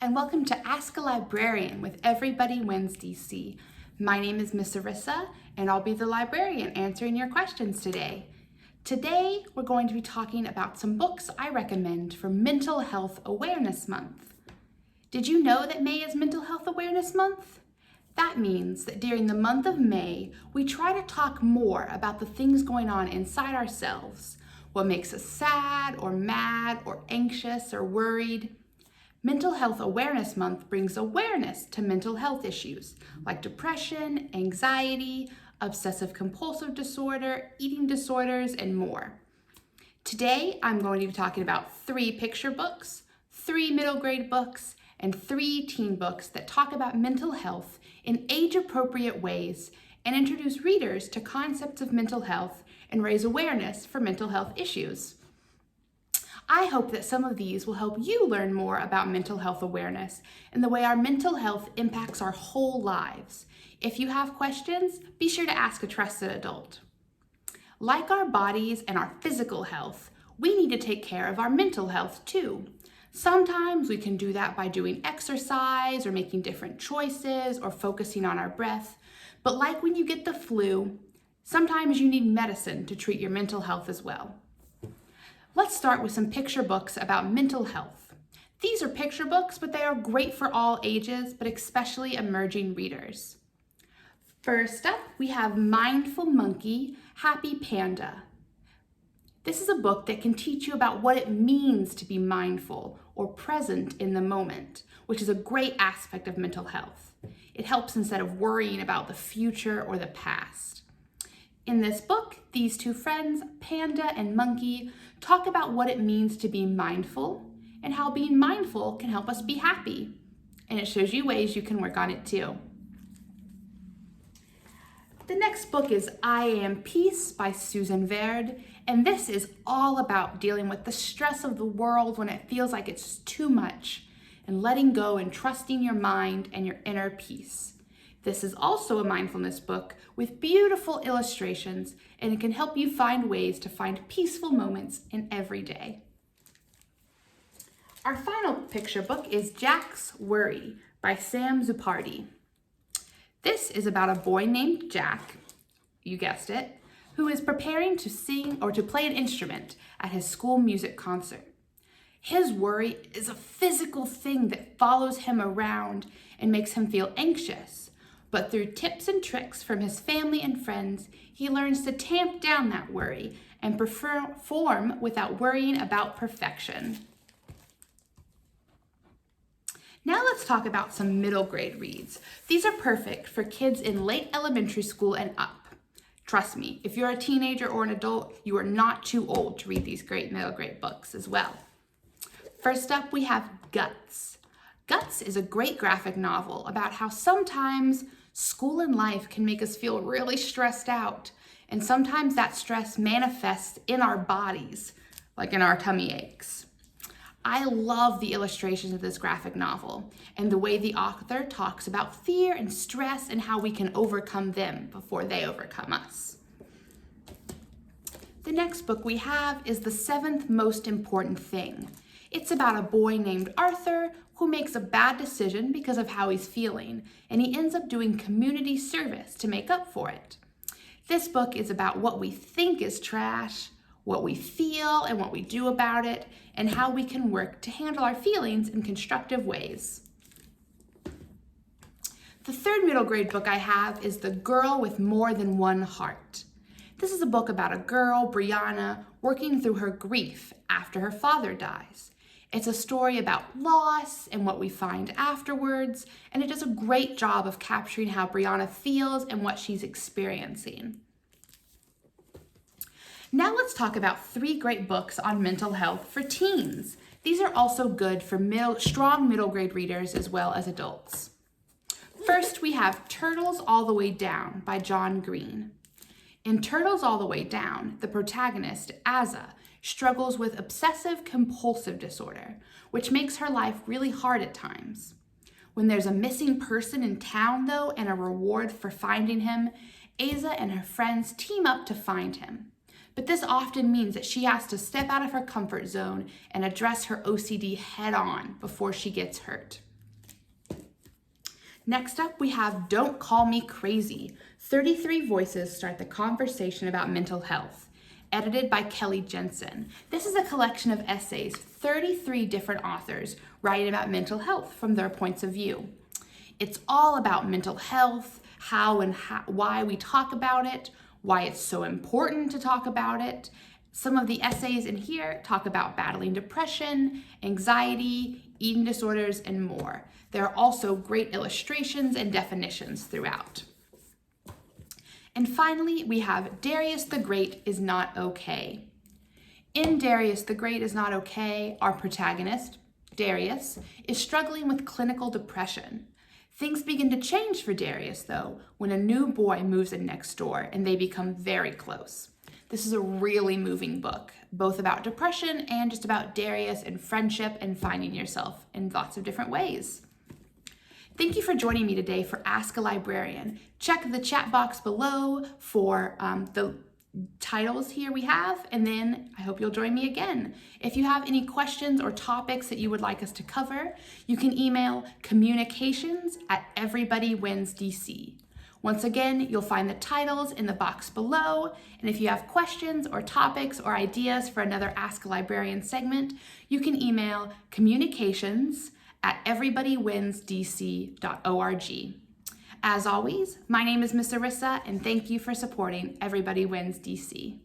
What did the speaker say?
and welcome to Ask a Librarian with Everybody Wins DC. My name is Miss Aryssa, and I'll be the librarian answering your questions today. Today, we're going to be talking about some books I recommend for Mental Health Awareness Month. Did you know that May is Mental Health Awareness Month? That means that during the month of May, we try to talk more about the things going on inside ourselves, what makes us sad or mad or anxious or worried. Mental Health Awareness Month brings awareness to mental health issues like depression, anxiety, obsessive compulsive disorder, eating disorders, and more. Today, I'm going to be talking about 3 picture books, 3 middle grade books, and 3 teen books that talk about mental health in age-appropriate ways and introduce readers to concepts of mental health and raise awareness for mental health issues. I hope that some of these will help you learn more about mental health awareness and the way our mental health impacts our whole lives. If you have questions, be sure to ask a trusted adult. Like our bodies and our physical health, we need to take care of our mental health too. Sometimes we can do that by doing exercise or making different choices or focusing on our breath. But like when you get the flu, sometimes you need medicine to treat your mental health as well. Let's start with some picture books about mental health. These are picture books, but they are great for all ages, but especially emerging readers. First up, we have Mindful Monkey, Happy Panda. This is a book that can teach you about what it means to be mindful or present in the moment, which is a great aspect of mental health. It helps instead of worrying about the future or the past. In this book, these 2 friends, Panda and Monkey, talk about what it means to be mindful and how being mindful can help us be happy. And it shows you ways you can work on it too. The next book is I Am Peace by Susan Vard, and this is all about dealing with the stress of the world when it feels like it's too much and letting go and trusting your mind and your inner peace. This is also a mindfulness book with beautiful illustrations, and it can help you find ways to find peaceful moments in every day. Our final picture book is Jack's Worry by Sam Zupardi. This is about a boy named Jack, you guessed it, who is preparing to sing or to play an instrument at his school music concert. His worry is a physical thing that follows him around and makes him feel anxious. But through tips and tricks from his family and friends, he learns to tamp down that worry and perform without worrying about perfection. Now let's talk about some middle grade reads. These are perfect for kids in late elementary school and up. Trust me, if you're a teenager or an adult, you are not too old to read these great middle grade books as well. First up, we have Guts. Guts is a great graphic novel about how sometimes school and life can make us feel really stressed out, and sometimes that stress manifests in our bodies, like in our tummy aches. I love the illustrations of this graphic novel and the way the author talks about fear and stress and how we can overcome them before they overcome us. The next book we have is The 7th Most Important Thing. It's about a boy named Arthur who makes a bad decision because of how he's feeling, and he ends up doing community service to make up for it. This book is about what we think is trash, what we feel and what we do about it, and how we can work to handle our feelings in constructive ways. The 3rd middle grade book I have is The Girl with More Than One Heart. This is a book about a girl, Brianna, working through her grief after her father dies. It's a story about loss and what we find afterwards, and it does a great job of capturing how Brianna feels and what she's experiencing. Now let's talk about 3 great books on mental health for teens. These are also good for strong middle grade readers as well as adults. First, we have Turtles All the Way Down by John Green. In Turtles All the Way Down, the protagonist, Azza, struggles with obsessive compulsive disorder, which makes her life really hard at times. When there's a missing person in town, though, and a reward for finding him, Azza and her friends team up to find him. But this often means that she has to step out of her comfort zone and address her OCD head on before she gets hurt. Next up, we have Don't Call Me Crazy. 33 Voices Start the Conversation About Mental Health, edited by Kelly Jensen. This is a collection of essays, 33 different authors writing about mental health from their points of view. It's all about mental health, why we talk about it, why it's so important to talk about it. Some of the essays in here talk about battling depression, anxiety, eating disorders, and more. There are also great illustrations and definitions throughout. And finally, we have Darius the Great is Not Okay. In Darius the Great is Not Okay, our protagonist, Darius, is struggling with clinical depression. Things begin to change for Darius, though, when a new boy moves in next door and they become very close. This is a really moving book, both about depression and just about Darius and friendship and finding yourself in lots of different ways. Thank you for joining me today for Ask a Librarian. Check the chat box below for the titles here we have, and then I hope you'll join me again. If you have any questions or topics that you would like us to cover, you can email communications@everybodywinsdc. Once again, you'll find the titles in the box below, and if you have questions or topics or ideas for another Ask a Librarian segment, you can email communications@everybodywinsdc.org. As always, my name is Miss Aryssa, and thank you for supporting Everybody Wins DC.